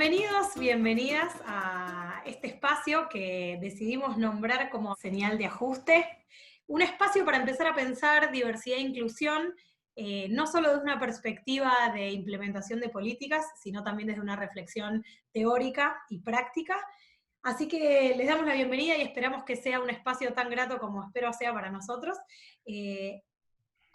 Bienvenidos, bienvenidas a este espacio que decidimos nombrar como señal de ajuste. Un espacio para empezar a pensar diversidad e inclusión, no solo desde una perspectiva de implementación de políticas, sino también desde una reflexión teórica y práctica. Así que les damos la bienvenida y esperamos que sea un espacio tan grato como espero sea para nosotros.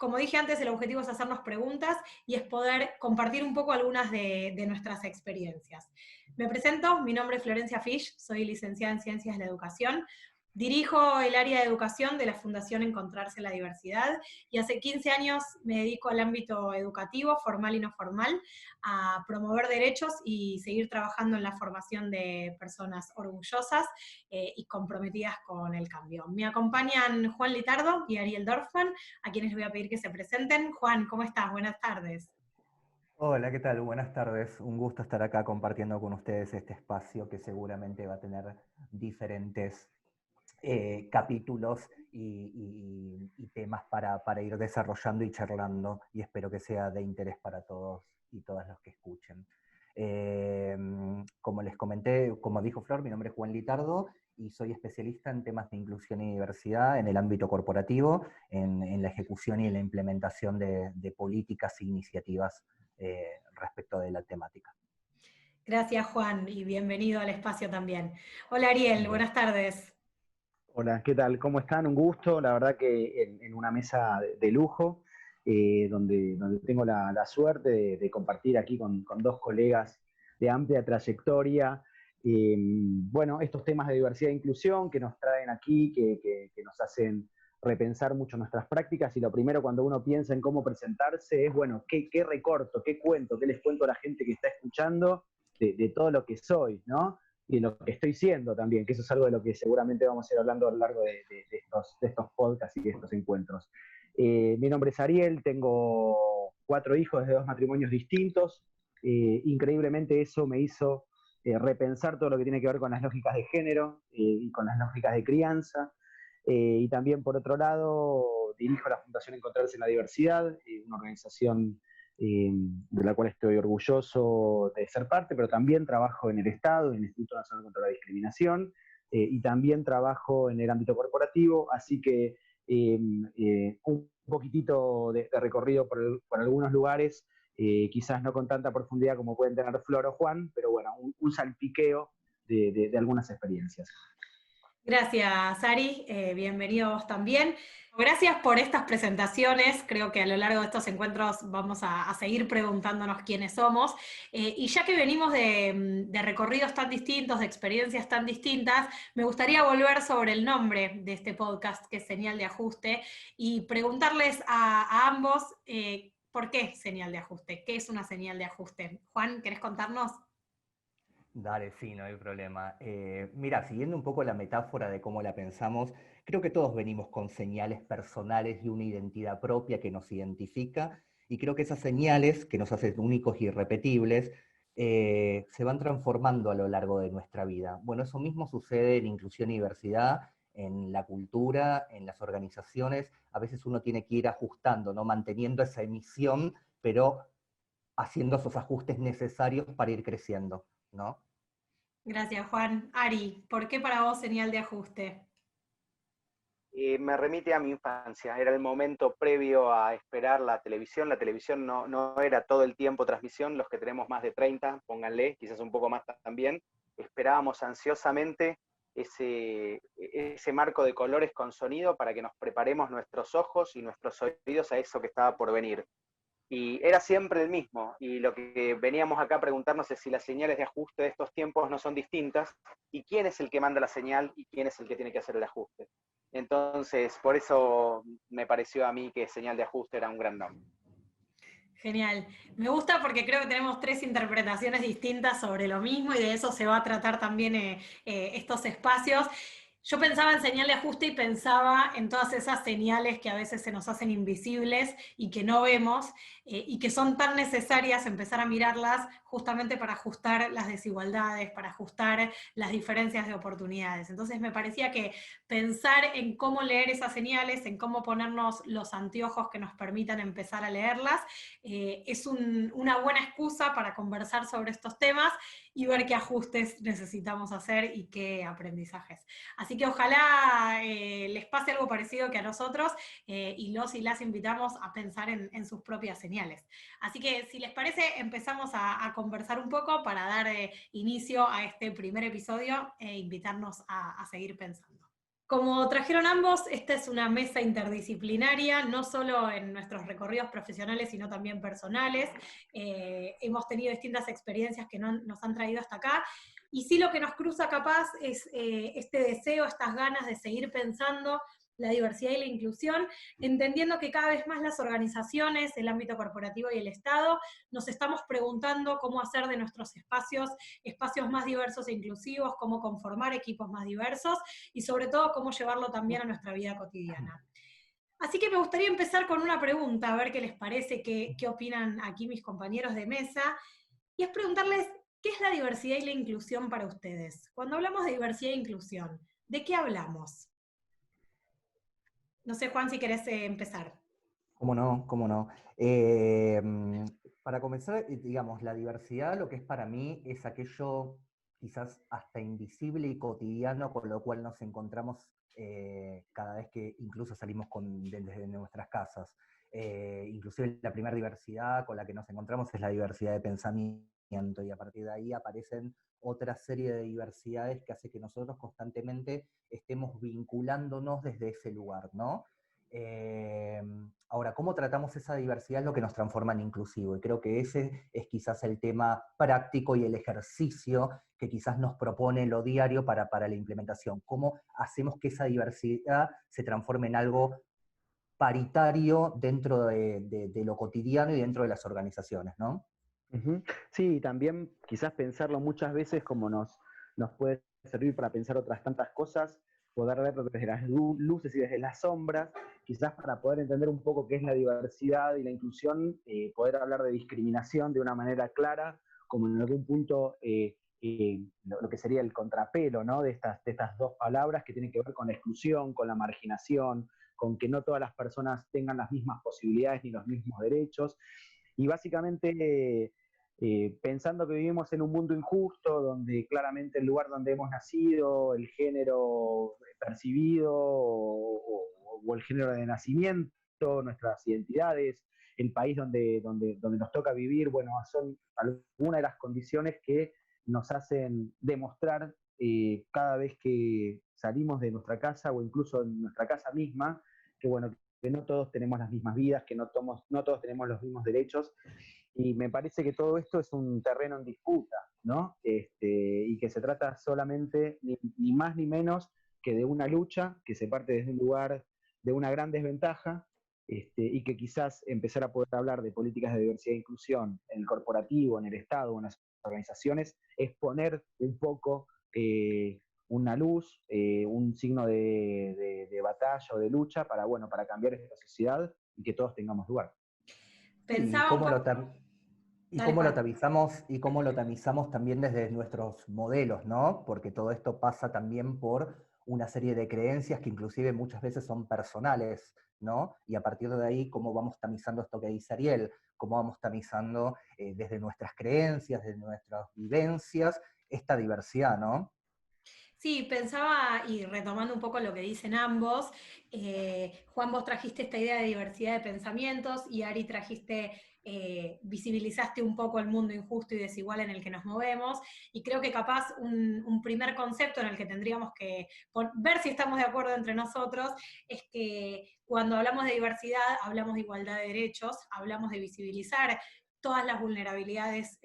Como dije antes, el objetivo es hacernos preguntas y es poder compartir un poco algunas de nuestras experiencias. Me presento, mi nombre es Florencia Fisch, soy licenciada en Ciencias de la Educación, dirijo el área de educación de la Fundación Encontrarse en la Diversidad y hace 15 años me dedico al ámbito educativo, formal y no formal, a promover derechos y seguir trabajando en la formación de personas orgullosas y comprometidas con el cambio. Me acompañan Juan Litardo y Ariel Dorfman, a quienes les voy a pedir que se presenten. Juan, ¿cómo estás? Buenas tardes. Hola, ¿qué tal? Buenas tardes. Un gusto estar acá compartiendo con ustedes este espacio que seguramente va a tener diferentes capítulos y temas para ir desarrollando y charlando, y espero que sea de interés para todos y todas los que escuchen. Como les comenté, como dijo Flor, mi nombre es Juan Litardo y soy especialista en temas de inclusión y diversidad en el ámbito corporativo, en la ejecución y en la implementación de políticas e iniciativas respecto de la temática. Gracias, Juan, y bienvenido al espacio también. Hola, Ariel, Bien. buenas tardes. Hola, ¿qué tal? ¿Cómo están? Un gusto, la verdad que en una mesa de lujo, donde tengo la suerte de compartir aquí con dos colegas de amplia trayectoria. Bueno, estos temas de diversidad e inclusión que nos traen aquí, que nos hacen repensar mucho nuestras prácticas, y lo primero cuando uno piensa en cómo presentarse es, bueno, ¿qué recorto, qué cuento, qué les cuento a la gente que está escuchando de todo lo que soy, ¿no? Y lo que estoy siendo también, que eso es algo de lo que seguramente vamos a ir hablando a lo largo de estos podcasts y de estos encuentros. Mi nombre es Ariel, tengo 4 hijos de 2 matrimonios distintos. Increíblemente eso me hizo repensar todo lo que tiene que ver con las lógicas de género y con las lógicas de crianza. Y también, por otro lado, dirijo la Fundación Encontrarse en la Diversidad, una organización de la cual estoy orgulloso de ser parte, pero también trabajo en el Estado, en el Instituto Nacional contra la Discriminación, y también trabajo en el ámbito corporativo, así que un poquitito de recorrido por algunos lugares, quizás no con tanta profundidad como pueden tener Flor o Juan, pero bueno, un salpiqueo de algunas experiencias. Gracias, Ari. Bienvenido a vos también. Gracias por estas presentaciones. Creo que a lo largo de estos encuentros vamos a seguir preguntándonos quiénes somos. Y ya que venimos de recorridos tan distintos, de experiencias tan distintas, me gustaría volver sobre el nombre de este podcast, que es Señal de Ajuste, y preguntarles a ambos ¿por qué señal de ajuste? ¿Qué es una señal de ajuste? Juan, ¿querés contarnos? Dale, sí, no hay problema. Mira, siguiendo un poco la metáfora de cómo la pensamos, creo que todos venimos con señales personales y una identidad propia que nos identifica, y creo que esas señales que nos hacen únicos y irrepetibles se van transformando a lo largo de nuestra vida. Bueno, eso mismo sucede en inclusión y diversidad, en la cultura, en las organizaciones. A veces uno tiene que ir ajustando, ¿no? Manteniendo esa emisión, pero haciendo esos ajustes necesarios para ir creciendo, ¿no? Gracias, Juan. Ari, ¿por qué para vos señal de ajuste? Me remite a mi infancia, era el momento previo a esperar la televisión. La televisión no era todo el tiempo transmisión, los que tenemos más de 30, pónganle, quizás un poco más también, esperábamos ansiosamente ese marco de colores con sonido para que nos preparemos nuestros ojos y nuestros oídos a eso que estaba por venir. Y era siempre el mismo, y lo que veníamos acá a preguntarnos es si las señales de ajuste de estos tiempos no son distintas, y quién es el que manda la señal y quién es el que tiene que hacer el ajuste. Entonces, por eso me pareció a mí que señal de ajuste era un gran nombre. Genial. Me gusta porque creo que tenemos 3 interpretaciones distintas sobre lo mismo y de eso se va a tratar también estos espacios. Yo pensaba en señal de ajuste y pensaba en todas esas señales que a veces se nos hacen invisibles y que no vemos, y que son tan necesarias empezar a mirarlas justamente para ajustar las desigualdades, para ajustar las diferencias de oportunidades. Entonces me parecía que pensar en cómo leer esas señales, en cómo ponernos los anteojos que nos permitan empezar a leerlas, es una buena excusa para conversar sobre estos temas y ver qué ajustes necesitamos hacer y qué aprendizajes. Así que ojalá les pase algo parecido que a nosotros, y los y las invitamos a pensar en sus propias señales. Así que si les parece, empezamos a conversar un poco para dar inicio a este primer episodio e invitarnos a seguir pensando. Como trajeron ambos, esta es una mesa interdisciplinaria, no solo en nuestros recorridos profesionales, sino también personales. Hemos tenido distintas experiencias que nos han traído hasta acá, y sí lo que nos cruza capaz es este deseo, estas ganas de seguir pensando la diversidad y la inclusión, entendiendo que cada vez más las organizaciones, el ámbito corporativo y el Estado, nos estamos preguntando cómo hacer de nuestros espacios más diversos e inclusivos, cómo conformar equipos más diversos, y sobre todo cómo llevarlo también a nuestra vida cotidiana. Así que me gustaría empezar con una pregunta, a ver qué les parece, qué opinan aquí mis compañeros de mesa, y es preguntarles, ¿qué es la diversidad y la inclusión para ustedes? Cuando hablamos de diversidad e inclusión, ¿de qué hablamos? No sé, Juan, si querés empezar. ¿Cómo no? ¿Cómo no? Para comenzar, digamos, la diversidad, lo que es para mí es aquello quizás hasta invisible y cotidiano con lo cual nos encontramos cada vez que incluso salimos desde nuestras casas. Inclusive la primera diversidad con la que nos encontramos es la diversidad de pensamiento, y a partir de ahí aparecen otra serie de diversidades que hace que nosotros constantemente estemos vinculándonos desde ese lugar, ¿no? Ahora, ¿cómo tratamos esa diversidad? Es lo que nos transforma en inclusivo, y creo que ese es quizás el tema práctico y el ejercicio que quizás nos propone lo diario para la implementación. ¿Cómo hacemos que esa diversidad se transforme en algo paritario dentro de lo cotidiano y dentro de las organizaciones, ¿no? Sí, también quizás pensarlo muchas veces como nos puede servir para pensar otras tantas cosas, poder verlo desde las luces y desde las sombras, quizás para poder entender un poco qué es la diversidad y la inclusión, poder hablar de discriminación de una manera clara, como en algún punto lo que sería el contrapelo, ¿no? de estas dos palabras que tienen que ver con la exclusión, con la marginación, con que no todas las personas tengan las mismas posibilidades ni los mismos derechos. Y básicamente pensando que vivimos en un mundo injusto, donde claramente el lugar donde hemos nacido, el género percibido o el género de nacimiento, nuestras identidades, el país donde nos toca vivir, bueno, son algunas de las condiciones que nos hacen demostrar cada vez que salimos de nuestra casa o incluso en nuestra casa misma, que bueno, que no todos tenemos las mismas vidas, que no todos tenemos los mismos derechos, y me parece que todo esto es un terreno en disputa, ¿no? Y que se trata solamente, ni más ni menos, que de una lucha que se parte desde un lugar de una gran desventaja, y que quizás empezar a poder hablar de políticas de diversidad e inclusión en el corporativo, en el Estado, en las organizaciones, es poner un poco una luz, un signo de batalla o de lucha para, bueno, para cambiar esta sociedad y que todos tengamos lugar. ¿Y Pensaba un cómo poco... y cómo lo tamizamos también desde nuestros modelos, ¿no? Porque todo esto pasa también por una serie de creencias que inclusive muchas veces son personales, ¿no? Y a partir de ahí, cómo vamos tamizando esto que dice Ariel, cómo vamos tamizando desde nuestras creencias, desde nuestras vivencias, esta diversidad, ¿no? Sí, pensaba, y retomando un poco lo que dicen ambos, Juan, vos trajiste esta idea de diversidad de pensamientos, y Ari trajiste, visibilizaste un poco el mundo injusto y desigual en el que nos movemos, y creo que capaz un primer concepto en el que tendríamos que ver si estamos de acuerdo entre nosotros, es que cuando hablamos de diversidad, hablamos de igualdad de derechos, hablamos de visibilizar todas las vulnerabilidades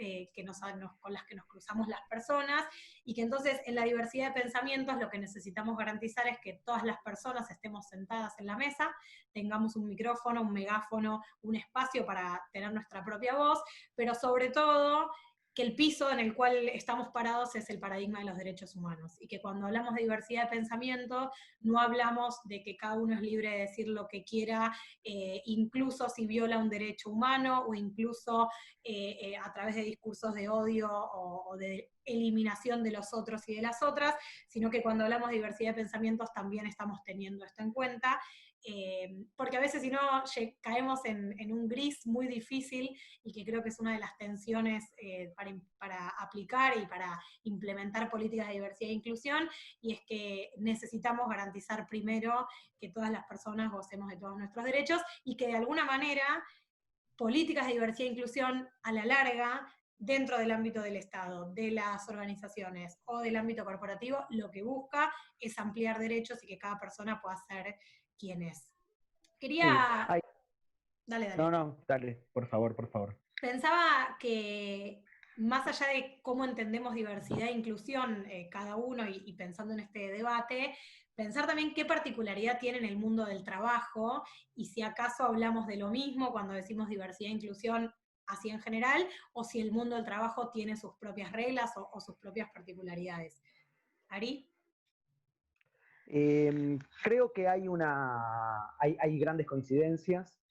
con las que nos cruzamos las personas, y que entonces en la diversidad de pensamientos lo que necesitamos garantizar es que todas las personas estemos sentadas en la mesa, tengamos un micrófono, un megáfono, un espacio para tener nuestra propia voz, pero sobre todo que el piso en el cual estamos parados es el paradigma de los derechos humanos, y que cuando hablamos de diversidad de pensamiento, no hablamos de que cada uno es libre de decir lo que quiera, incluso si viola un derecho humano, o incluso a través de discursos de odio o de eliminación de los otros y de las otras, sino que cuando hablamos de diversidad de pensamientos también estamos teniendo esto en cuenta, porque a veces si no caemos en un gris muy difícil, y que creo que es una de las tensiones para aplicar y para implementar políticas de diversidad e inclusión, y es que necesitamos garantizar primero que todas las personas gocemos de todos nuestros derechos, y que de alguna manera políticas de diversidad e inclusión a la larga, dentro del ámbito del Estado, de las organizaciones o del ámbito corporativo, lo que busca es ampliar derechos y que cada persona pueda ser quien es. Sí, Quería... hay- Dale, dale. no, no, dale, por favor, por favor. Pensaba que más allá de cómo entendemos diversidad e inclusión cada uno, y pensando en este debate, pensar también qué particularidad tiene en el mundo del trabajo, y si acaso hablamos de lo mismo cuando decimos diversidad e inclusión así en general, o si el mundo del trabajo tiene sus propias reglas o sus propias particularidades. ¿Ari? Creo que hay grandes coincidencias,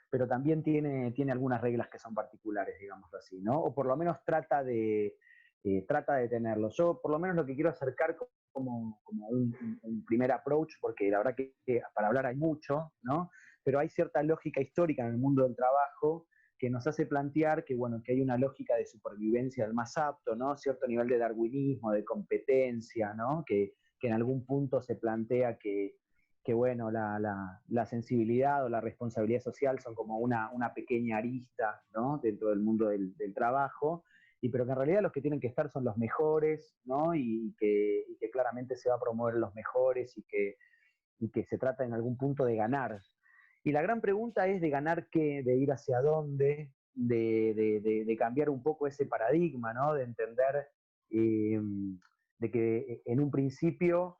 pero también tiene algunas reglas que son particulares, digámoslo así, ¿no? O por lo menos trata de tenerlo. Yo por lo menos lo que quiero acercar como un primer approach, porque la verdad que para hablar hay mucho, ¿no? Pero hay cierta lógica histórica en el mundo del trabajo que nos hace plantear que, bueno, que hay una lógica de supervivencia del más apto, ¿no? Cierto nivel de darwinismo, de competencia, ¿no? Que en algún punto se plantea que bueno, la sensibilidad o la responsabilidad social son como una pequeña arista, ¿no? Dentro del mundo del trabajo, pero que en realidad los que tienen que estar son los mejores, ¿no? Y que claramente se va a promover los mejores, y que se trata en algún punto de ganar. Y la gran pregunta es de ganar qué, de ir hacia dónde, de cambiar un poco ese paradigma, ¿no? De entender eh, de que en un principio,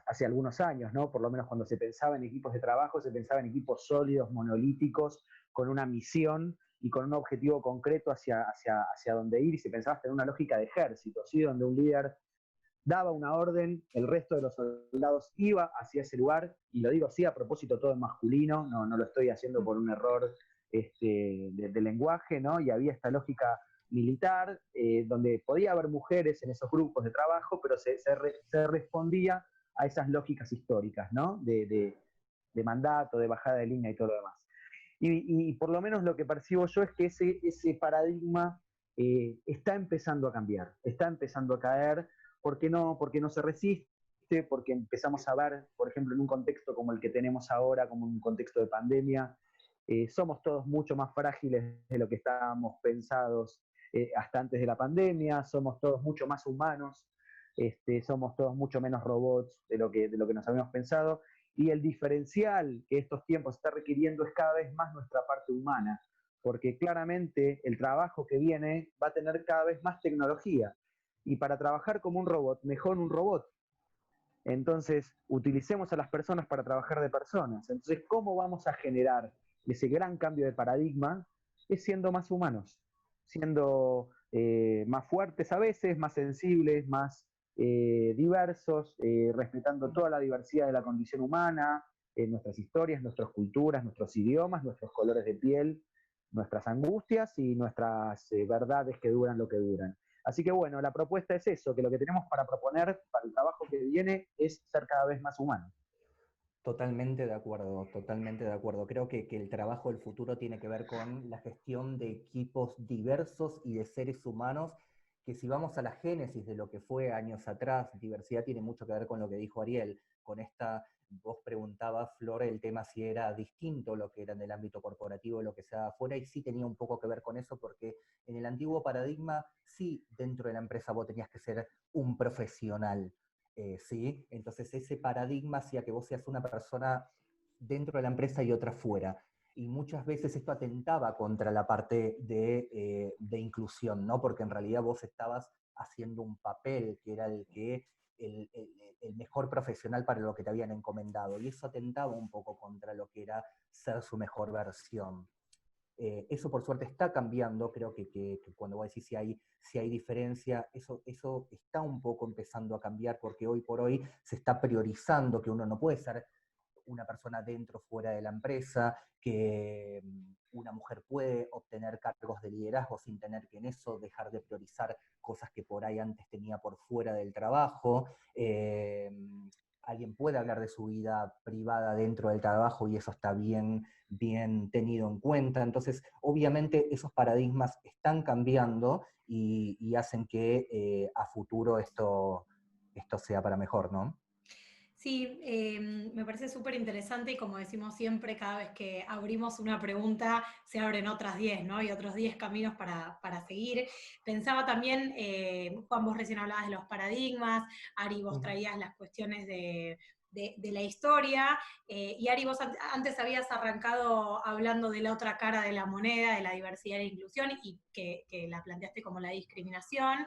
hace algunos años, ¿no? Por lo menos cuando se pensaba en equipos de trabajo, se pensaba en equipos sólidos, monolíticos, con una misión y con un objetivo concreto hacia dónde ir, y se pensaba hasta en una lógica de ejército, ¿sí? Donde un líder daba una orden, el resto de los soldados iba hacia ese lugar, y lo digo así a propósito, todo en masculino, no lo estoy haciendo por un error de lenguaje, ¿no? Y había esta lógica militar, donde podía haber mujeres en esos grupos de trabajo, pero se respondía a esas lógicas históricas, ¿no? De mandato, de bajada de línea y todo lo demás. Y por lo menos lo que percibo yo es que ese paradigma está empezando a cambiar, está empezando a caer. ¿Por qué no? Porque no se resiste, porque empezamos a ver, por ejemplo, en un contexto como el que tenemos ahora, como un contexto de pandemia, somos todos mucho más frágiles de lo que estábamos pensados hasta antes de la pandemia, somos todos mucho más humanos, somos todos mucho menos robots de lo que nos habíamos pensado, y el diferencial que estos tiempos está requiriendo es cada vez más nuestra parte humana, porque claramente el trabajo que viene va a tener cada vez más tecnología, y para trabajar como un robot, mejor un robot. Entonces, utilicemos a las personas para trabajar de personas. Entonces, ¿cómo vamos a generar ese gran cambio de paradigma? Es siendo más humanos, siendo más fuertes a veces, más sensibles, más diversos, respetando toda la diversidad de la condición humana, nuestras historias, nuestras culturas, nuestros idiomas, nuestros colores de piel, nuestras angustias y nuestras verdades que duran lo que duran. Así que bueno, la propuesta es eso, que lo que tenemos para proponer para el trabajo que viene es ser cada vez más humanos. Totalmente de acuerdo, totalmente de acuerdo. Creo que el trabajo del futuro tiene que ver con la gestión de equipos diversos y de seres humanos, que si vamos a la génesis de lo que fue años atrás, diversidad tiene mucho que ver con lo que dijo Ariel, con esta, vos preguntabas, Flor, el tema si era distinto lo que era en el ámbito corporativo, lo que se da afuera, y sí tenía un poco que ver con eso, porque en el antiguo paradigma, sí, dentro de la empresa vos tenías que ser un profesional. ¿Sí? Entonces ese paradigma hacía que vos seas una persona dentro de la empresa y otra fuera. Y muchas veces esto atentaba contra la parte de inclusión, ¿no? Porque en realidad vos estabas haciendo un papel que era el mejor profesional para lo que te habían encomendado. Y eso atentaba un poco contra lo que era ser su mejor versión. Eso por suerte está cambiando, creo que cuando vos decís si hay diferencia, eso está un poco empezando a cambiar, porque hoy por hoy se está priorizando que uno no puede ser una persona dentro o fuera de la empresa, que una mujer puede obtener cargos de liderazgo sin tener que en eso dejar de priorizar cosas que por ahí antes tenía por fuera del trabajo. Alguien puede hablar de su vida privada dentro del trabajo y eso está bien tenido en cuenta. Entonces, obviamente esos paradigmas están cambiando y hacen que a futuro esto sea para mejor, ¿no? Sí, me parece súper interesante y como decimos siempre, cada vez que abrimos una pregunta se abren otras 10, ¿no? Y otros 10 caminos para seguir. Pensaba también, Juan, vos recién hablabas de los paradigmas, Ari, vos traías las cuestiones de la historia, y Ari, vos antes habías arrancado hablando de la otra cara de la moneda, de la diversidad e la inclusión, y que la planteaste como la discriminación.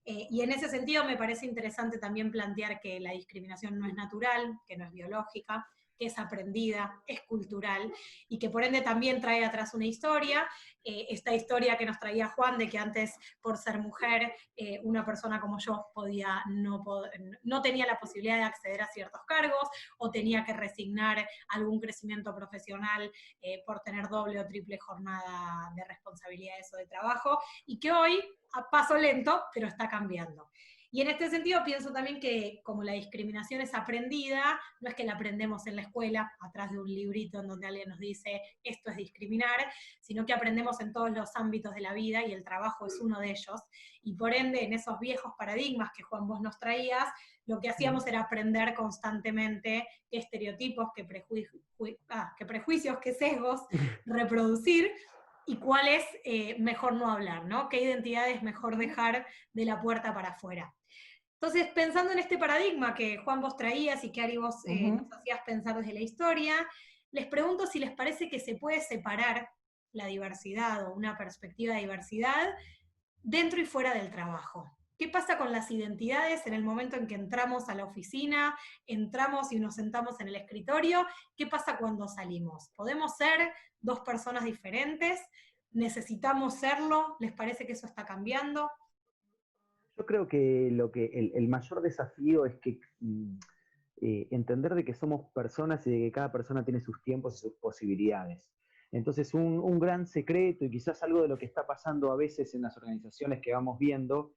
Y en ese sentido me parece interesante también plantear que la discriminación no es natural, que no es biológica, que es aprendida, es cultural, y que por ende también trae atrás una historia, esta historia que nos traía Juan, de que antes, por ser mujer, una persona como yo no tenía la posibilidad de acceder a ciertos cargos, o tenía que resignar algún crecimiento profesional por tener doble o triple jornada de responsabilidades o de trabajo, y que hoy, a paso lento, pero está cambiando. Y en este sentido pienso también que como la discriminación es aprendida, no es que la aprendemos en la escuela, atrás de un librito en donde alguien nos dice esto es discriminar, sino que aprendemos en todos los ámbitos de la vida y el trabajo es uno de ellos. Y por ende, en esos viejos paradigmas que Juan vos nos traías, lo que hacíamos era aprender constantemente qué estereotipos, qué prejuicios, qué sesgos reproducir, y cuál es mejor no hablar, ¿no? ¿Qué identidad es mejor dejar de la puerta para afuera? Entonces, pensando en este paradigma que Juan vos traías y que Ari vos nos hacías pensar desde la historia, les pregunto si les parece que se puede separar la diversidad o una perspectiva de diversidad dentro y fuera del trabajo. ¿Qué pasa con las identidades en el momento en que entramos a la oficina, entramos y nos sentamos en el escritorio? ¿Qué pasa cuando salimos? ¿Podemos ser dos personas diferentes? ¿Necesitamos serlo? ¿Les parece que eso está cambiando? Yo creo que el mayor desafío es que entender de que somos personas y de que cada persona tiene sus tiempos y sus posibilidades. Entonces, un gran secreto y quizás algo de lo que está pasando a veces en las organizaciones que vamos viendo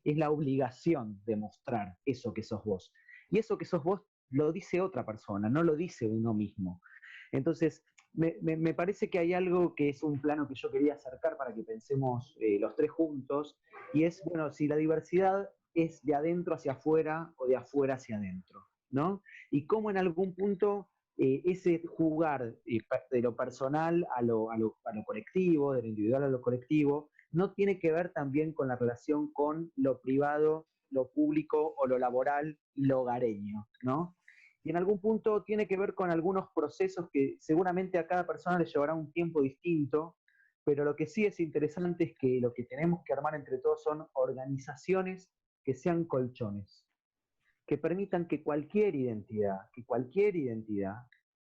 es la obligación de mostrar eso que sos vos. Y eso que sos vos lo dice otra persona, no lo dice uno mismo. Entonces, me parece que hay algo que es un plano que yo quería acercar para que pensemos los tres juntos, y es, bueno, si la diversidad es de adentro hacia afuera o de afuera hacia adentro, ¿no? Y cómo en algún punto ese jugar de lo personal a lo colectivo, de lo individual a lo colectivo, no tiene que ver también con la relación con lo privado, lo público o lo laboral, lo hogareño, ¿no? Y en algún punto tiene que ver con algunos procesos que seguramente a cada persona le llevará un tiempo distinto, pero lo que sí es interesante es que lo que tenemos que armar entre todos son organizaciones que sean colchones, que permitan que cualquier identidad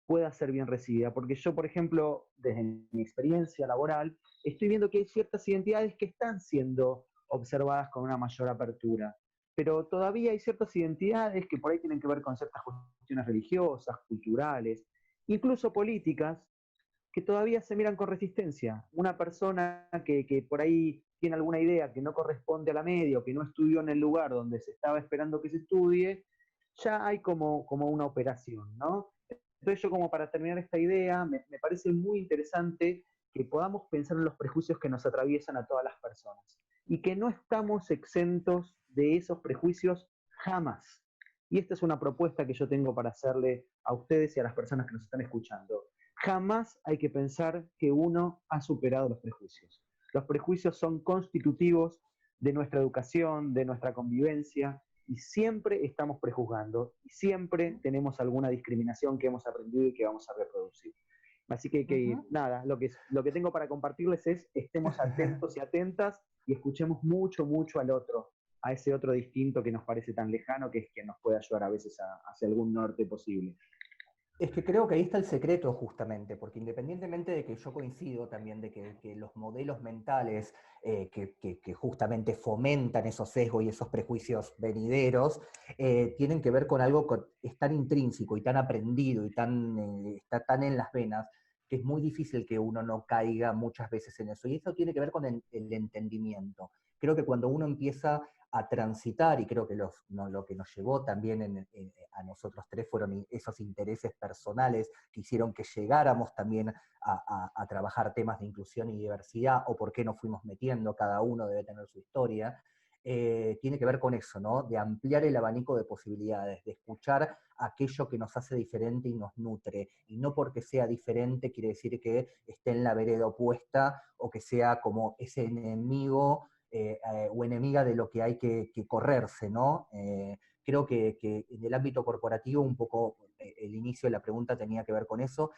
pueda ser bien recibida. Porque yo, por ejemplo, desde mi experiencia laboral, estoy viendo que hay ciertas identidades que están siendo observadas con una mayor apertura, pero todavía hay ciertas identidades que por ahí tienen que ver con ciertas cuestiones religiosas, culturales, incluso políticas, que todavía se miran con resistencia. Una persona que por ahí tiene alguna idea que no corresponde a la media o que no estudió en el lugar donde se estaba esperando que se estudie, ya hay como una operación, ¿no? Entonces yo, como para terminar esta idea, me parece muy interesante que podamos pensar en los prejuicios que nos atraviesan a todas las personas y que no estamos exentos de esos prejuicios jamás. Y esta es una propuesta que yo tengo para hacerle a ustedes y a las personas que nos están escuchando. Jamás hay que pensar que uno ha superado los prejuicios. Los prejuicios son constitutivos de nuestra educación, de nuestra convivencia, y siempre estamos prejuzgando, y siempre tenemos alguna discriminación que hemos aprendido y que vamos a reproducir. Así que nada, lo que tengo para compartirles es: estemos atentos y atentas y escuchemos mucho, mucho al otro, a ese otro distinto que nos parece tan lejano, que es quien nos puede ayudar a veces hacia algún norte posible. Es que creo que ahí está el secreto justamente, porque independientemente de que yo coincido también de que los modelos mentales que justamente fomentan esos sesgos y esos prejuicios venideros, tienen que ver con algo que es tan intrínseco y tan aprendido y está tan en las venas, que es muy difícil que uno no caiga muchas veces en eso. Y eso tiene que ver con el entendimiento. Creo que cuando uno empieza a transitar, y creo que lo que nos llevó también a nosotros tres fueron esos intereses personales que hicieron que llegáramos también a trabajar temas de inclusión y diversidad, o por qué nos fuimos metiendo, cada uno debe tener su historia, tiene que ver con eso, ¿no? De ampliar el abanico de posibilidades, de escuchar aquello que nos hace diferente y nos nutre, y no porque sea diferente quiere decir que esté en la vereda opuesta o que sea como ese enemigo o enemiga de lo que hay que correrse, ¿no? Creo que en el ámbito corporativo un poco el inicio de la pregunta tenía que ver con eso.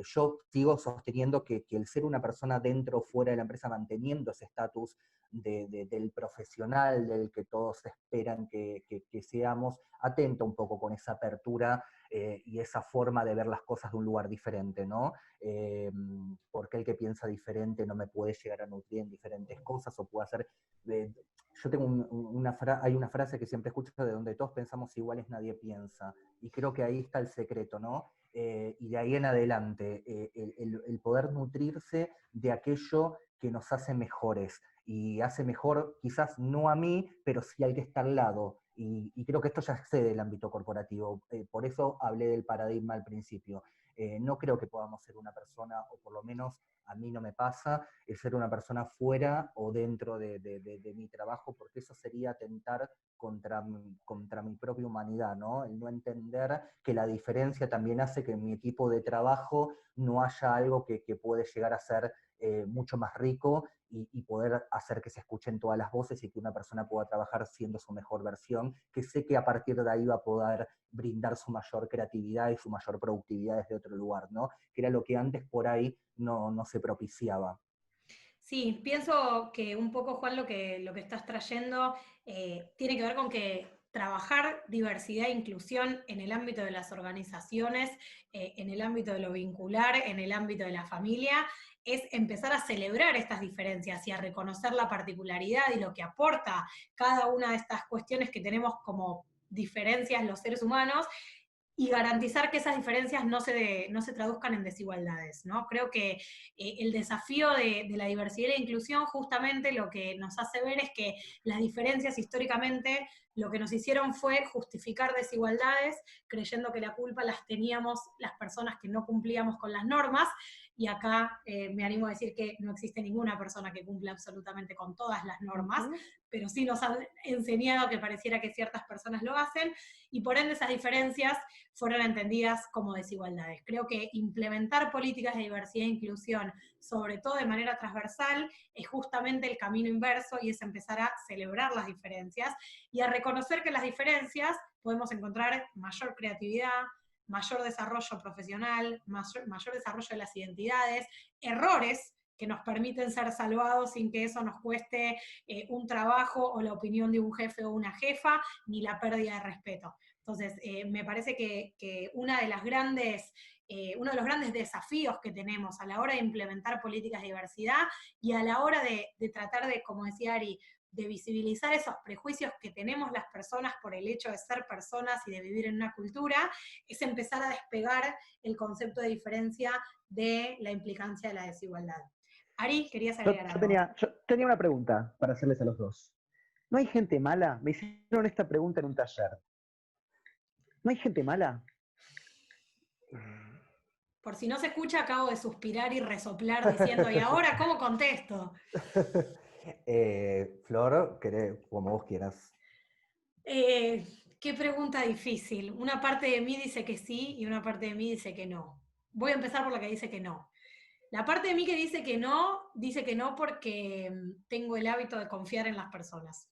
Yo sigo sosteniendo que el ser una persona dentro o fuera de la empresa manteniendo ese estatus del profesional, del que todos esperan que seamos, atenta un poco con esa apertura y esa forma de ver las cosas de un lugar diferente, ¿no? Porque el que piensa diferente no me puede llegar a nutrir en diferentes cosas o puede hacer... yo tengo hay una frase que siempre escucho de donde todos pensamos iguales nadie piensa, y creo que ahí está el secreto, ¿no? Y de ahí en adelante, el poder nutrirse de aquello que nos hace mejores, y hace mejor quizás no a mí, pero sí al que está al lado, y creo que esto ya excede el ámbito corporativo, por eso hablé del paradigma al principio. No creo que podamos ser una persona, o por lo menos a mí no me pasa, el ser una persona fuera o dentro de mi trabajo, porque eso sería atentar contra mi propia humanidad, ¿no? El no entender que la diferencia también hace que en mi equipo de trabajo no haya algo que puede llegar a ser mucho más rico y poder hacer que se escuchen todas las voces y que una persona pueda trabajar siendo su mejor versión, que sé que a partir de ahí va a poder brindar su mayor creatividad y su mayor productividad desde otro lugar, ¿no? Que era lo que antes por ahí no se propiciaba. Sí, pienso que un poco, Juan, lo que estás trayendo tiene que ver con que trabajar diversidad e inclusión en el ámbito de las organizaciones, en el ámbito de lo vincular, en el ámbito de la familia, es empezar a celebrar estas diferencias y a reconocer la particularidad y lo que aporta cada una de estas cuestiones que tenemos como diferencias los seres humanos, y garantizar que esas diferencias no se traduzcan en desigualdades, ¿no? Creo que el desafío de la diversidad e inclusión justamente lo que nos hace ver es que las diferencias históricamente lo que nos hicieron fue justificar desigualdades, creyendo que la culpa las teníamos las personas que no cumplíamos con las normas, y acá me animo a decir que no existe ninguna persona que cumpla absolutamente con todas las normas, pero sí nos han enseñado que pareciera que ciertas personas lo hacen, y por ende esas diferencias fueron entendidas como desigualdades. Creo que implementar políticas de diversidad e inclusión, sobre todo de manera transversal, es justamente el camino inverso, y es empezar a celebrar las diferencias y a reconocer que las diferencias podemos encontrar mayor creatividad, mayor desarrollo profesional, mayor desarrollo de las identidades, errores que nos permiten ser salvados sin que eso nos cueste un trabajo o la opinión de un jefe o una jefa, ni la pérdida de respeto. Entonces, me parece que uno de los grandes desafíos que tenemos a la hora de implementar políticas de diversidad y a la hora de tratar de, como decía Ari, de visibilizar esos prejuicios que tenemos las personas por el hecho de ser personas y de vivir en una cultura, es empezar a despegar el concepto de diferencia de la implicancia de la desigualdad. Ari, ¿querías agregar algo? Yo tenía una pregunta para hacerles a los dos. ¿No hay gente mala? Me hicieron esta pregunta en un taller. ¿No hay gente mala? Por si no se escucha, acabo de suspirar y resoplar diciendo, ¿y ahora cómo contesto? Flor, como vos quieras. Qué pregunta difícil. Una parte de mí dice que sí y una parte de mí dice que no. Voy a empezar por la que dice que no. La parte de mí que dice que no porque tengo el hábito de confiar en las personas.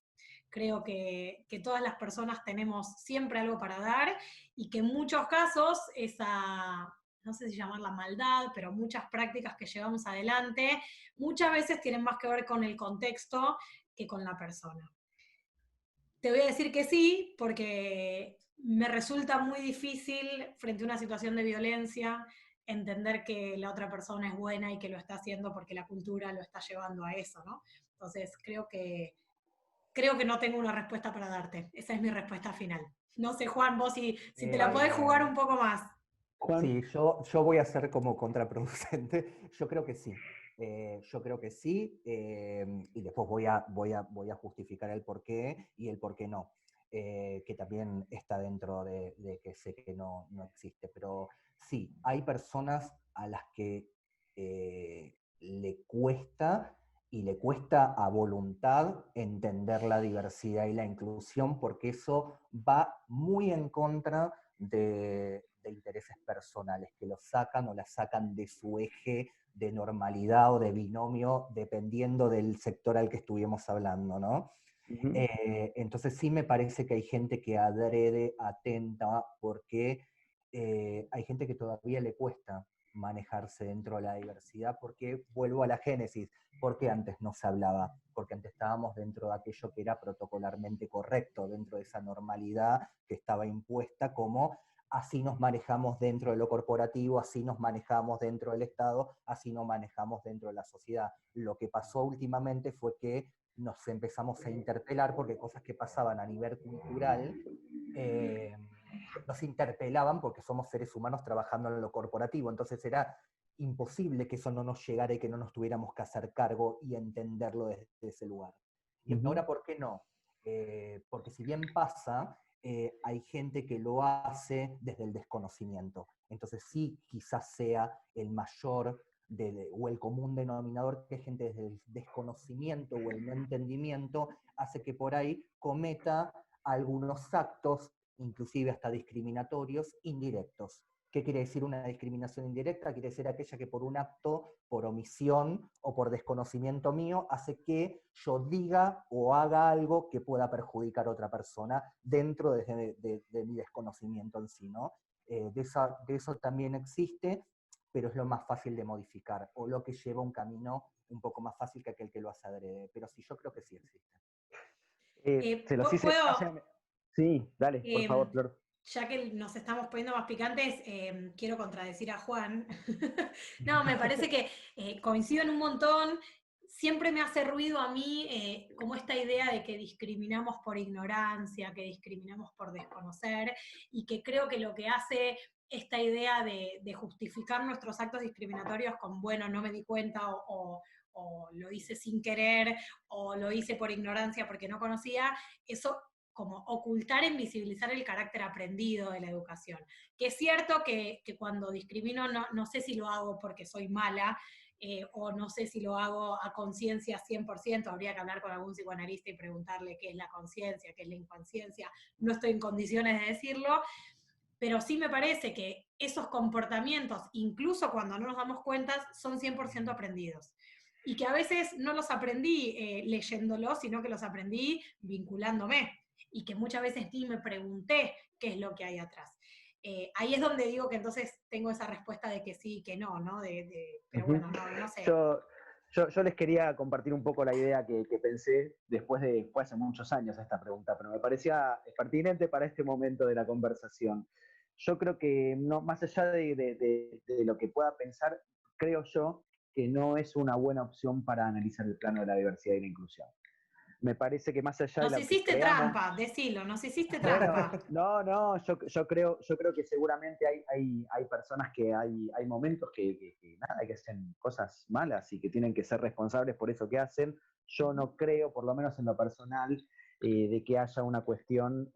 Creo que todas las personas tenemos siempre algo para dar, y que en muchos casos esa, no sé si llamarla maldad, pero muchas prácticas que llevamos adelante muchas veces tienen más que ver con el contexto que con la persona. Te voy a decir que sí, porque me resulta muy difícil frente a una situación de violencia entender que la otra persona es buena y que lo está haciendo porque la cultura lo está llevando a eso, ¿no? Entonces creo que no tengo una respuesta para darte. Esa es mi respuesta final. No sé, Juan, vos si te la podés jugar un poco más. Juan, Sí, yo voy a ser como contraproducente. Yo creo que sí. Yo creo que sí, y después voy a justificar el por qué y el por qué no, que también está dentro de que sé que no existe. Pero sí, hay personas a las que le cuesta y le cuesta a voluntad entender la diversidad y la inclusión, porque eso va muy en contra de intereses personales, que los sacan o las sacan de su eje de normalidad o de binomio, dependiendo del sector al que estuvimos hablando, ¿no? ujú. Entonces sí me parece que hay gente que adrede, atenta, porque hay gente que todavía le cuesta manejarse dentro de la diversidad, porque vuelvo a la génesis, porque antes no se hablaba, porque antes estábamos dentro de aquello que era protocolarmente correcto, dentro de esa normalidad que estaba impuesta como así nos manejamos dentro de lo corporativo, así nos manejamos dentro del Estado, así nos manejamos dentro de la sociedad. Lo que pasó últimamente fue que nos empezamos a interpelar porque cosas que pasaban a nivel cultural eh, nos interpelaban porque somos seres humanos trabajando en lo corporativo. Entonces era imposible que eso no nos llegara y que no nos tuviéramos que hacer cargo y entenderlo desde ese lugar. Y Ujú. ahora, ¿por qué no? Porque si bien pasa, hay gente que lo hace desde el desconocimiento. Entonces sí, quizás sea el mayor o el común denominador, que gente desde el desconocimiento o el no entendimiento hace que por ahí cometa algunos actos, inclusive hasta discriminatorios, indirectos. ¿Qué quiere decir una discriminación indirecta? Quiere decir aquella que por un acto, por omisión o por desconocimiento mío, hace que yo diga o haga algo que pueda perjudicar a otra persona dentro de mi desconocimiento en sí, ¿no? De eso también existe, pero es lo más fácil de modificar, o lo que lleva un camino un poco más fácil que aquel que lo hace adrede. Pero sí, yo creo que sí existe. Se los hice ¿Puedo, hace... Sí, dale, por favor, eh, Flor. ya que nos estamos poniendo más picantes, quiero contradecir a Juan. No, me parece que coincido en un montón. Siempre me hace ruido a mí como esta idea de que discriminamos por ignorancia, que discriminamos por desconocer, y que creo que lo que hace esta idea de justificar nuestros actos discriminatorios con, bueno, no me di cuenta o lo hice sin querer o lo hice por ignorancia porque no conocía, eso como ocultar e invisibilizar el carácter aprendido de la educación. Que es cierto que cuando discrimino no sé si lo hago porque soy mala, o no sé si lo hago a conciencia 100%, habría que hablar con algún psicoanalista y preguntarle qué es la conciencia, qué es la inconsciencia, no estoy en condiciones de decirlo, pero sí me parece que esos comportamientos, incluso cuando no nos damos cuenta, son 100% aprendidos. Y que a veces no los aprendí leyéndolos, sino que los aprendí vinculándome. Y que muchas veces ni me pregunté qué es lo que hay atrás. Ahí es donde digo que entonces tengo esa respuesta de que sí, que no, ¿no? Pero Ujú. bueno, no sé. Yo les quería compartir un poco la idea que pensé fue hace muchos años esta pregunta, pero me parecía pertinente para este momento de la conversación. Yo creo que no, más allá de lo que pueda pensar, creo yo que no es una buena opción para analizar el plano de la diversidad y la inclusión. Me parece que más allá de Nos lo que hiciste creamos, trampa, decilo, nos hiciste bueno, trampa. no, yo creo que seguramente hay personas que hay momentos que nada, que hacen cosas malas y que tienen que ser responsables por eso que hacen. Yo no creo, por lo menos en lo personal, de que haya una cuestión,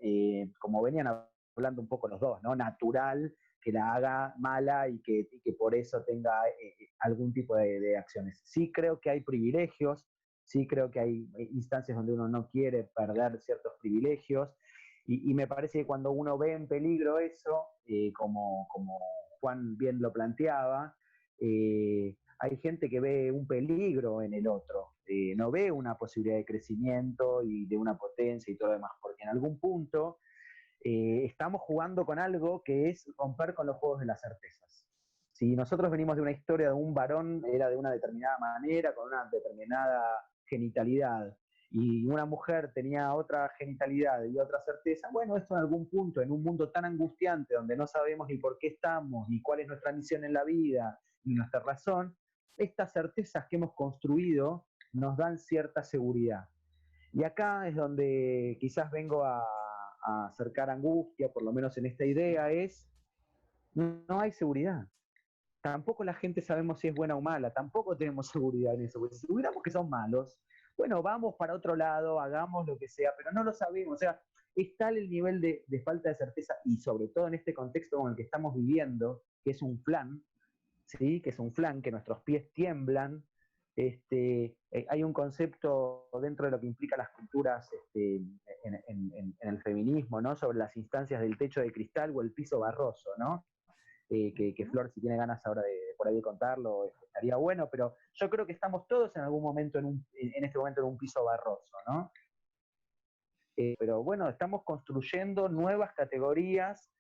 como venían hablando un poco los dos, ¿no? Natural, que la haga mala y que por eso tenga algún tipo de acciones. Sí creo que hay privilegios, sí creo que hay instancias donde uno no quiere perder ciertos privilegios, y me parece que cuando uno ve en peligro eso, como Juan bien lo planteaba, hay gente que ve un peligro en el otro, no ve una posibilidad de crecimiento y de una potencia y todo lo demás, porque en algún punto estamos jugando con algo que es romper con los juegos de las certezas. Si nosotros venimos de una historia de un varón, era de una determinada manera, con una determinada genitalidad, y una mujer tenía otra genitalidad y otra certeza, bueno, esto en algún punto, en un mundo tan angustiante donde no sabemos ni por qué estamos, ni cuál es nuestra misión en la vida, ni nuestra razón, estas certezas que hemos construido nos dan cierta seguridad. Y acá es donde quizás vengo a acercar angustia, por lo menos en esta idea, es no hay seguridad. Tampoco la gente sabemos si es buena o mala, tampoco tenemos seguridad en eso. Porque si tuviéramos que son malos, bueno, vamos para otro lado, hagamos lo que sea, pero no lo sabemos. O sea, es tal el nivel de falta de certeza y sobre todo en este contexto con el que estamos viviendo, que es un flan, ¿sí? Que es un flan, que nuestros pies tiemblan. Hay un concepto dentro de lo que implica las culturas en el feminismo, ¿no? Sobre las instancias del techo de cristal o el piso barroso, ¿no? Que Flor, si tiene ganas ahora de por ahí de contarlo, estaría bueno, pero yo creo que estamos todos en algún momento, en este momento, en un piso barroso, ¿no? Pero bueno, estamos construyendo nuevas categorías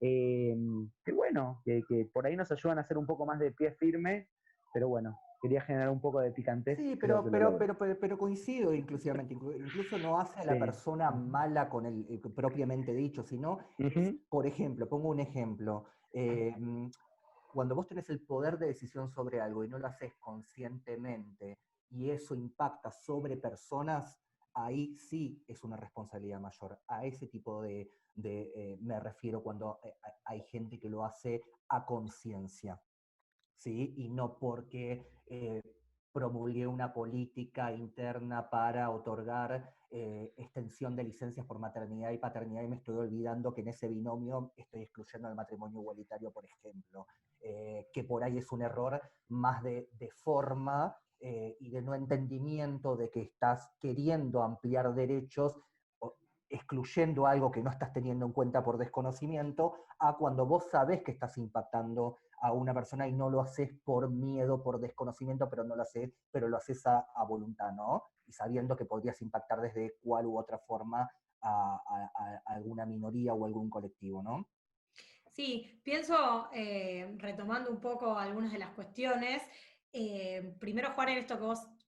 que bueno, que por ahí nos ayudan a hacer un poco más de pie firme, pero bueno, quería generar un poco de picantez. Sí, Creo que lo logré. pero coincido inclusivamente, incluso no hace a la Sí. persona mala con el propiamente dicho, sino, por ejemplo, pongo un ejemplo, cuando vos tenés el poder de decisión sobre algo y no lo haces conscientemente y eso impacta sobre personas, ahí sí es una responsabilidad mayor. A ese tipo me refiero cuando hay gente que lo hace a conciencia, ¿sí? Y no porque promulgué una política interna para otorgar extensión de licencias por maternidad y paternidad y me estoy olvidando que en ese binomio estoy excluyendo el matrimonio igualitario, por ejemplo, que por ahí es un error más de forma y de no entendimiento de que estás queriendo ampliar derechos excluyendo algo que no estás teniendo en cuenta por desconocimiento, a cuando vos sabés que estás impactando a una persona y no lo haces por miedo, por desconocimiento, pero no lo haces, pero lo haces a voluntad, ¿no? Y sabiendo que podrías impactar desde cual u otra forma a alguna minoría o algún colectivo, ¿no? Sí, pienso, retomando un poco algunas de las cuestiones, primero Juan en esto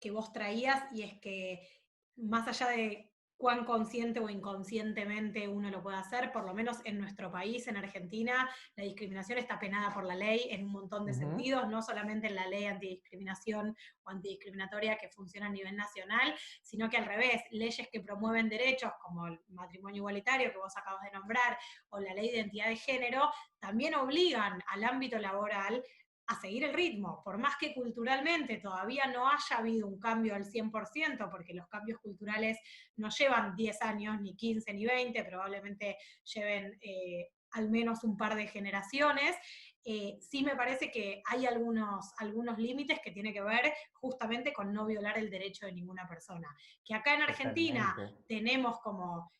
que vos traías, y es que más allá de cuán consciente o inconscientemente uno lo puede hacer, por lo menos en nuestro país, en Argentina, la discriminación está penada por la ley en un montón de sentidos, no solamente en la ley antidiscriminación o antidiscriminatoria que funciona a nivel nacional, sino que al revés, leyes que promueven derechos como el matrimonio igualitario que vos acabas de nombrar, o la ley de identidad de género, también obligan al ámbito laboral a seguir el ritmo, por más que culturalmente todavía no haya habido un cambio al 100%, porque los cambios culturales no llevan 10 años, ni 15, ni 20, probablemente lleven al menos un par de generaciones. Sí me parece que hay algunos límites que tienen que ver justamente con no violar el derecho de ninguna persona. Que acá en Argentina Totalmente. tenemos como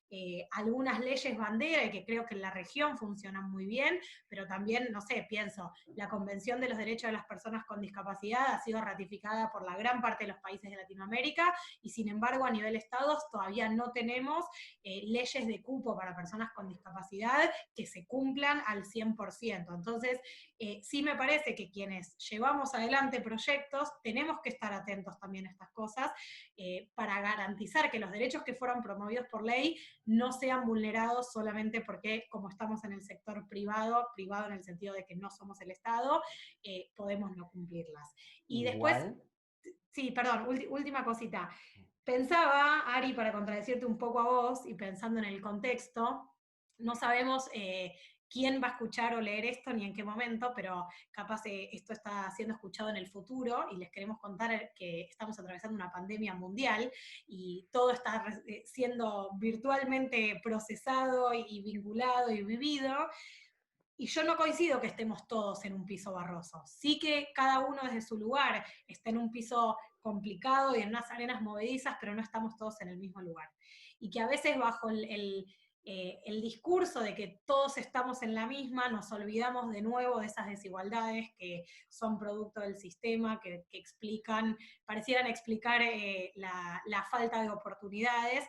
algunas leyes bandera y que creo que en la región funcionan muy bien, pero también, no sé, pienso, la Convención de los Derechos de las Personas con Discapacidad ha sido ratificada por la gran parte de los países de Latinoamérica y sin embargo a nivel estados todavía no tenemos leyes de cupo para personas con discapacidad que se cumplan al 100%. Entonces, sí me parece que quienes llevamos adelante proyectos tenemos que estar atentos también a estas cosas para garantizar que los derechos que fueron promovidos por ley no sean vulnerados solamente porque, como estamos en el sector privado en el sentido de que no somos el Estado, podemos no cumplirlas. Y después, Igual. sí, perdón, última cosita. Pensaba, Ari, para contradecirte un poco a vos y pensando en el contexto, no sabemos quién va a escuchar o leer esto ni en qué momento, pero capaz esto está siendo escuchado en el futuro y les queremos contar que estamos atravesando una pandemia mundial y todo está siendo virtualmente procesado y vinculado y vivido. Y yo no coincido que estemos todos en un piso barroso. Sí que cada uno desde su lugar está en un piso complicado y en unas arenas movedizas, pero no estamos todos en el mismo lugar. Y que a veces bajo el discurso de que todos estamos en la misma, nos olvidamos de nuevo de esas desigualdades que son producto del sistema, que parecieran explicar la falta de oportunidades,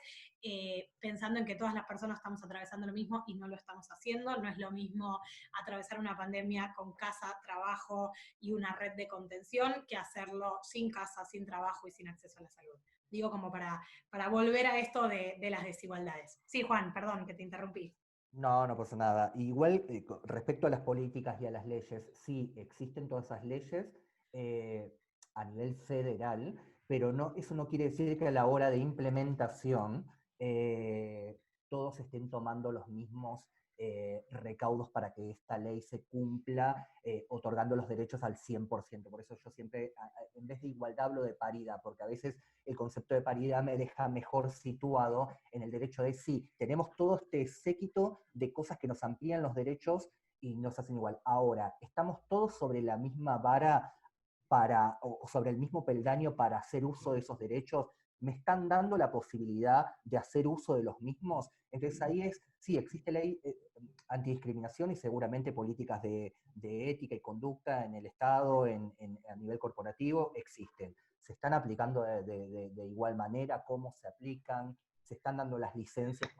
pensando en que todas las personas estamos atravesando lo mismo y no lo estamos haciendo. No es lo mismo atravesar una pandemia con casa, trabajo y una red de contención que hacerlo sin casa, sin trabajo y sin acceso a la salud. Digo, como para volver a esto de las desigualdades. Sí, Juan, perdón que te interrumpí. No, no pasa nada. Igual, respecto a las políticas y a las leyes, sí, existen todas esas leyes eh, a nivel federal, pero no, eso no quiere decir que a la hora de implementación eh, todos estén tomando los mismos recaudos para que esta ley se cumpla, otorgando los derechos al 100%. Por eso yo siempre, en vez de igualdad, hablo de paridad, porque a veces el concepto de paridad me deja mejor situado en el derecho de sí, tenemos todo este séquito de cosas que nos amplían los derechos y nos hacen igual. Ahora, ¿estamos todos sobre la misma vara o sobre el mismo peldaño para hacer uso de esos derechos? ¿Me están dando la posibilidad de hacer uso de los mismos? Entonces ahí sí, existe ley antidiscriminación y seguramente políticas de ética y conducta en el Estado, a nivel corporativo, existen. ¿Se están aplicando de igual manera? ¿Cómo se aplican? ¿Se están dando las licencias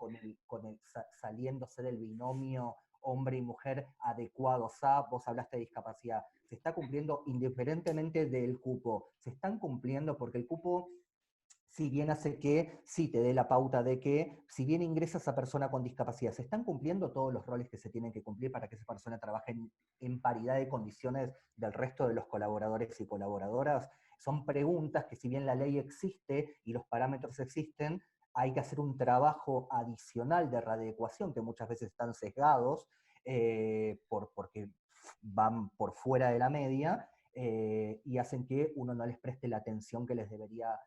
saliéndose del binomio hombre y mujer adecuados a? Vos hablaste de discapacidad. ¿Se está cumpliendo indiferentemente del cupo? ¿Se están cumpliendo? Porque el cupo, si bien hace que sí te dé la pauta de que, si bien ingresa esa persona con discapacidad, ¿se están cumpliendo todos los roles que se tienen que cumplir para que esa persona trabaje en paridad de condiciones del resto de los colaboradores y colaboradoras? Son preguntas que, si bien la ley existe y los parámetros existen, hay que hacer un trabajo adicional de readecuación que muchas veces están sesgados porque van por fuera de la media y hacen que uno no les preste la atención que les debería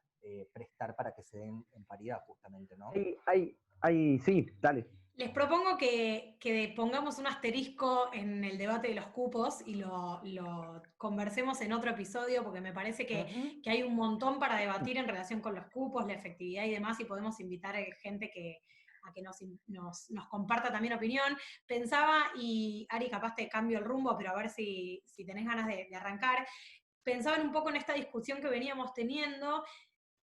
prestar para que se den en paridad, justamente, ¿no? Sí, dale. Les propongo que pongamos un asterisco en el debate de los cupos y lo conversemos en otro episodio, porque me parece que hay un montón para debatir en relación con los cupos, la efectividad y demás, y podemos invitar a gente a que nos comparta también opinión. Pensaba, y Ari, capaz te cambio el rumbo, pero a ver si tenés ganas de arrancar, pensaban un poco en esta discusión que veníamos teniendo,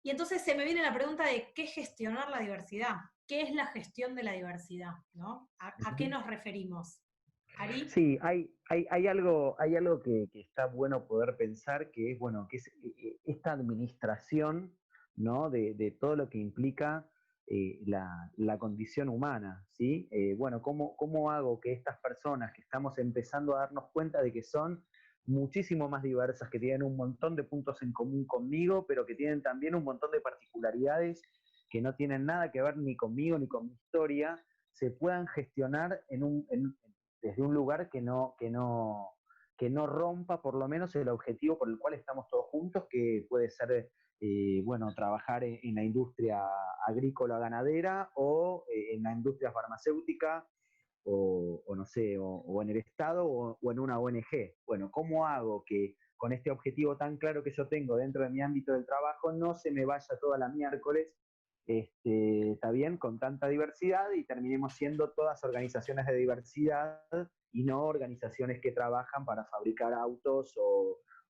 y entonces se me viene la pregunta de qué es gestionar la diversidad, qué es la gestión de la diversidad, ¿no? ¿A qué nos referimos? ¿Ari? Sí, hay algo que está bueno poder pensar, que es, bueno, que es esta administración, ¿no? De todo lo que implica la condición humana, ¿sí? Bueno, ¿cómo hago que estas personas que estamos empezando a darnos cuenta de que son muchísimo más diversas, que tienen un montón de puntos en común conmigo, pero que tienen también un montón de particularidades que no tienen nada que ver ni conmigo ni con mi historia, se puedan gestionar desde un lugar que no rompa por lo menos el objetivo por el cual estamos todos juntos, que puede ser, bueno, trabajar en la industria agrícola ganadera o en la industria farmacéutica o no sé, o en el Estado o en una ONG. Bueno, ¿cómo hago que con este objetivo tan claro que yo tengo dentro de mi ámbito del trabajo no se me vaya toda la miércoles, está bien, con tanta diversidad y terminemos siendo todas organizaciones de diversidad y no organizaciones que trabajan para fabricar autos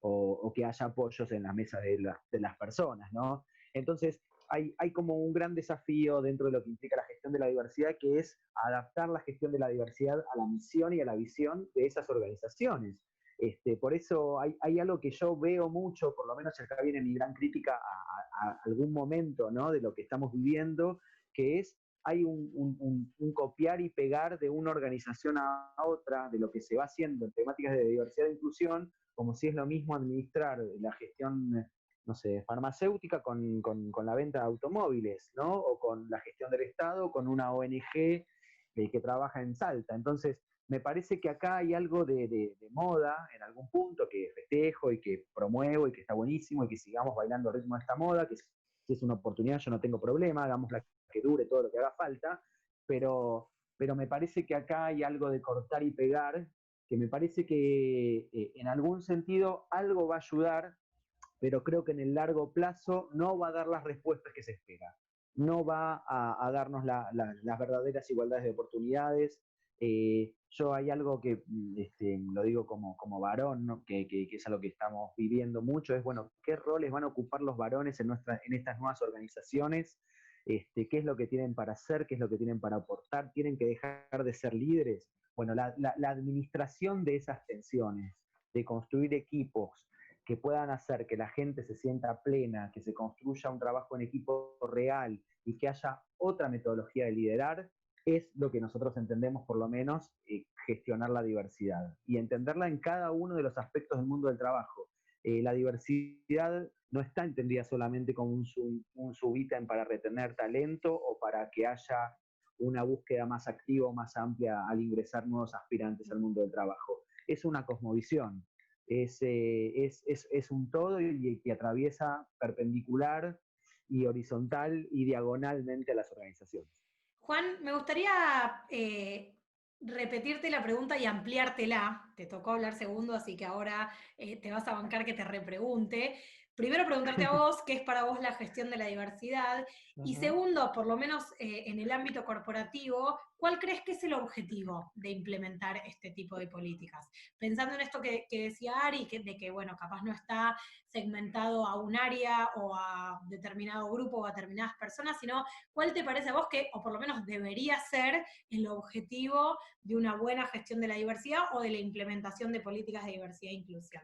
o que haya apoyos en las mesas de las personas, ¿no? Entonces, hay como un gran desafío dentro de lo que implica la gestión de la diversidad, que es adaptar la gestión de la diversidad a la misión y a la visión de esas organizaciones. Por eso hay algo que yo veo mucho, por lo menos acá viene mi gran crítica a algún momento, ¿no? De lo que estamos viviendo, que es hay un copiar y pegar de una organización a otra de lo que se va haciendo en temáticas de diversidad e inclusión, como si es lo mismo administrar la gestión, no sé, farmacéutica con la venta de automóviles, ¿no? O con la gestión del Estado, con una ONG que trabaja en Salta. Entonces, me parece que acá hay algo de moda en algún punto que festejo y que promuevo y que está buenísimo y que sigamos bailando el ritmo de esta moda, que si es una oportunidad yo no tengo problema, hagámosla que dure todo lo que haga falta, pero me parece que acá hay algo de cortar y pegar, que me parece que en algún sentido algo va a ayudar, pero creo que en el largo plazo no va a dar las respuestas que se espera. No va a darnos las verdaderas igualdades de oportunidades. Yo hay algo que lo digo como varón, ¿no? que es algo que estamos viviendo mucho, es, bueno, ¿qué roles van a ocupar los varones en estas nuevas organizaciones? ¿Qué es lo que tienen para hacer? ¿Qué es lo que tienen para aportar? ¿Tienen que dejar de ser líderes? Bueno, la administración de esas tensiones, de construir equipos que puedan hacer que la gente se sienta plena, que se construya un trabajo en equipo real y que haya otra metodología de liderar, es lo que nosotros entendemos, por lo menos, gestionar la diversidad y entenderla en cada uno de los aspectos del mundo del trabajo. La diversidad no está entendida solamente como un subítem para retener talento o para que haya una búsqueda más activa o más amplia al ingresar nuevos aspirantes al mundo del trabajo. Es una cosmovisión, es un todo y que atraviesa perpendicular y horizontal y diagonalmente a las organizaciones. Juan, me gustaría repetirte la pregunta y ampliártela. Te tocó hablar segundo, así que ahora te vas a bancar que te repregunte. Primero preguntarte a vos, ¿qué es para vos la gestión de la diversidad? Y segundo, por lo menos en el ámbito corporativo, ¿cuál crees que es el objetivo de implementar este tipo de políticas? Pensando en esto que decía Ari, de que, bueno, capaz no está segmentado a un área o a determinado grupo o a determinadas personas, sino ¿cuál te parece a vos que, o por lo menos debería ser, el objetivo de una buena gestión de la diversidad o de la implementación de políticas de diversidad e inclusión?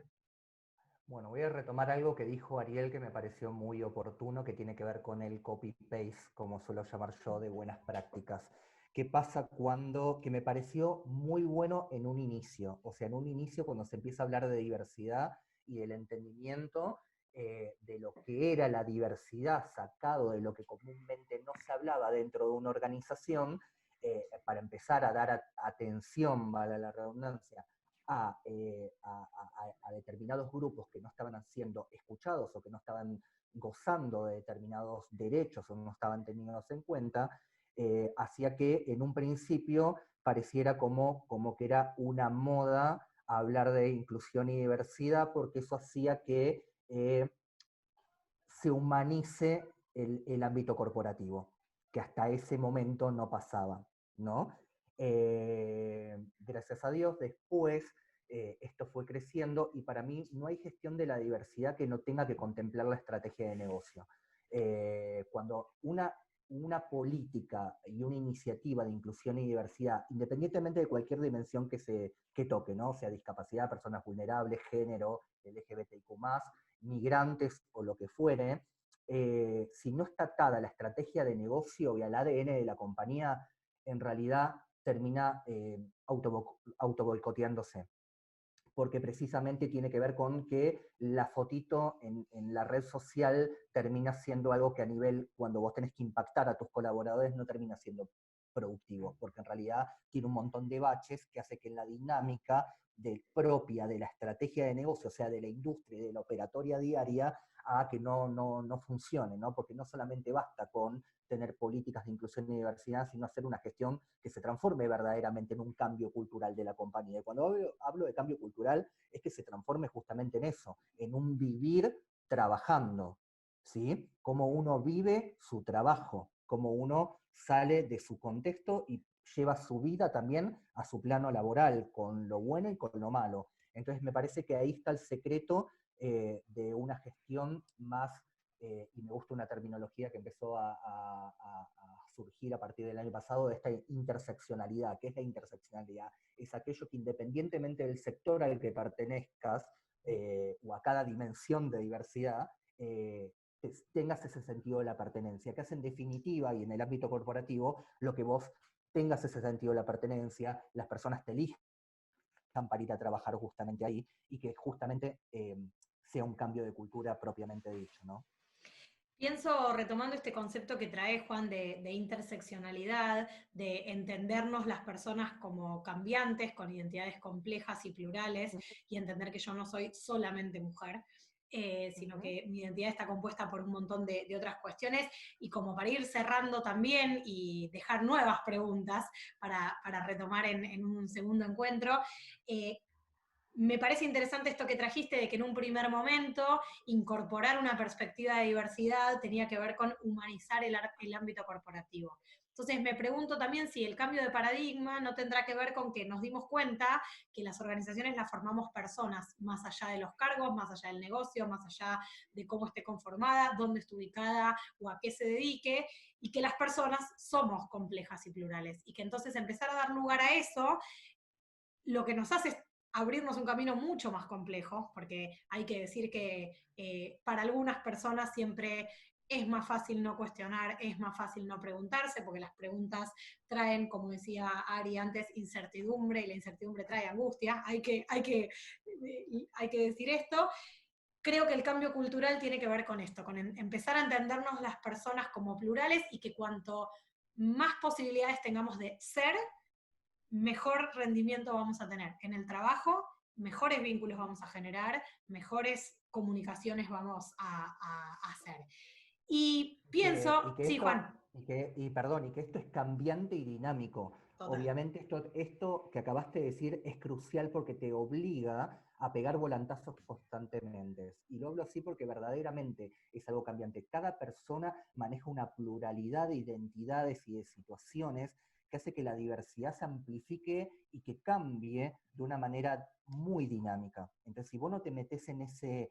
Bueno, voy a retomar algo que dijo Ariel que me pareció muy oportuno, que tiene que ver con el copy-paste, como suelo llamar yo, de buenas prácticas. ¿Qué pasa cuando, que me pareció muy bueno en un inicio? O sea, en un inicio cuando se empieza a hablar de diversidad y del entendimiento de lo que era la diversidad sacado de lo que comúnmente no se hablaba dentro de una organización, para empezar a dar atención, vale la redundancia, a determinados grupos que no estaban siendo escuchados o que no estaban gozando de determinados derechos o no estaban tenidos en cuenta, hacía que en un principio pareciera como que era una moda hablar de inclusión y diversidad, porque eso hacía que se humanice el ámbito corporativo, que hasta ese momento no pasaba, ¿no? Gracias a Dios, después esto fue creciendo y para mí no hay gestión de la diversidad que no tenga que contemplar la estrategia de negocio. Cuando una política y una iniciativa de inclusión y diversidad, independientemente de cualquier dimensión que toque, ¿no? O sea, discapacidad, personas vulnerables, género, LGBTIQ+, migrantes o lo que fuere, si no está atada a la estrategia de negocio y al ADN de la compañía, en realidad termina auto-boicoteándose. Porque precisamente tiene que ver con que la fotito en la red social termina siendo algo que a nivel, cuando vos tenés que impactar a tus colaboradores, no termina siendo productivo, porque en realidad tiene un montón de baches que hace que en la dinámica propia de la estrategia de negocio, o sea, de la industria y de la operatoria diaria, a que no funcione, ¿no? Porque no solamente basta con tener políticas de inclusión y diversidad, sino hacer una gestión que se transforme verdaderamente en un cambio cultural de la compañía. Y cuando hablo de cambio cultural, es que se transforme justamente en eso, en un vivir trabajando, ¿sí? Cómo uno vive su trabajo, cómo uno sale de su contexto y lleva su vida también a su plano laboral, con lo bueno y con lo malo. Entonces me parece que ahí está el secreto de una gestión más, y me gusta una terminología que empezó a surgir a partir del año pasado, de esta interseccionalidad. ¿Qué es la interseccionalidad? Es aquello que independientemente del sector al que pertenezcas, o a cada dimensión de diversidad, tengas ese sentido de la pertenencia, que es en definitiva, y en el ámbito corporativo, lo que vos tengas ese sentido de la pertenencia, las personas te elijan para ir a trabajar justamente ahí, y que justamente sea un cambio de cultura propiamente dicho, ¿no? Pienso, retomando este concepto que trae Juan de interseccionalidad, de entendernos las personas como cambiantes, con identidades complejas y plurales, y entender que yo no soy solamente mujer, sino que mi identidad está compuesta por un montón de otras cuestiones, y como para ir cerrando también y dejar nuevas preguntas para retomar en un segundo encuentro, me parece interesante esto que trajiste de que en un primer momento incorporar una perspectiva de diversidad tenía que ver con humanizar el ámbito corporativo. Entonces me pregunto también si el cambio de paradigma no tendrá que ver con que nos dimos cuenta que las organizaciones las formamos personas, más allá de los cargos, más allá del negocio, más allá de cómo esté conformada, dónde esté ubicada o a qué se dedique, y que las personas somos complejas y plurales. Y que entonces empezar a dar lugar a eso, lo que nos hace abrirnos un camino mucho más complejo, porque hay que decir que para algunas personas siempre es más fácil no cuestionar, es más fácil no preguntarse, porque las preguntas traen, como decía Ari antes, incertidumbre, y la incertidumbre trae angustia, hay que decir esto. Creo que el cambio cultural tiene que ver con esto, con empezar a entendernos las personas como plurales y que cuanto más posibilidades tengamos de ser, mejor rendimiento vamos a tener en el trabajo, mejores vínculos vamos a generar, mejores comunicaciones vamos a hacer. Y pienso, sí, Juan. Perdón, y que esto es cambiante y dinámico. Total. Obviamente esto que acabaste de decir es crucial porque te obliga a pegar volantazos constantemente. Y lo hablo así porque verdaderamente es algo cambiante. Cada persona maneja una pluralidad de identidades y de situaciones que hace que la diversidad se amplifique y que cambie de una manera muy dinámica. Entonces, si vos no te metés en ese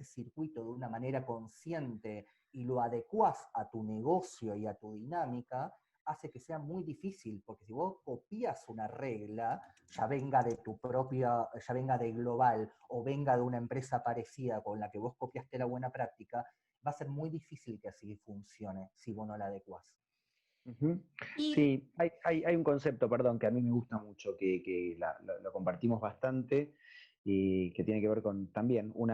circuito de una manera consciente y lo adecuás a tu negocio y a tu dinámica, hace que sea muy difícil, porque si vos copias una regla, ya venga de tu propia, ya venga de Global o venga de una empresa parecida con la que vos copiaste la buena práctica, va a ser muy difícil que así funcione si vos no la adecuás. Sí, hay un concepto, perdón, que a mí me gusta mucho, que lo compartimos bastante y que tiene que ver con también un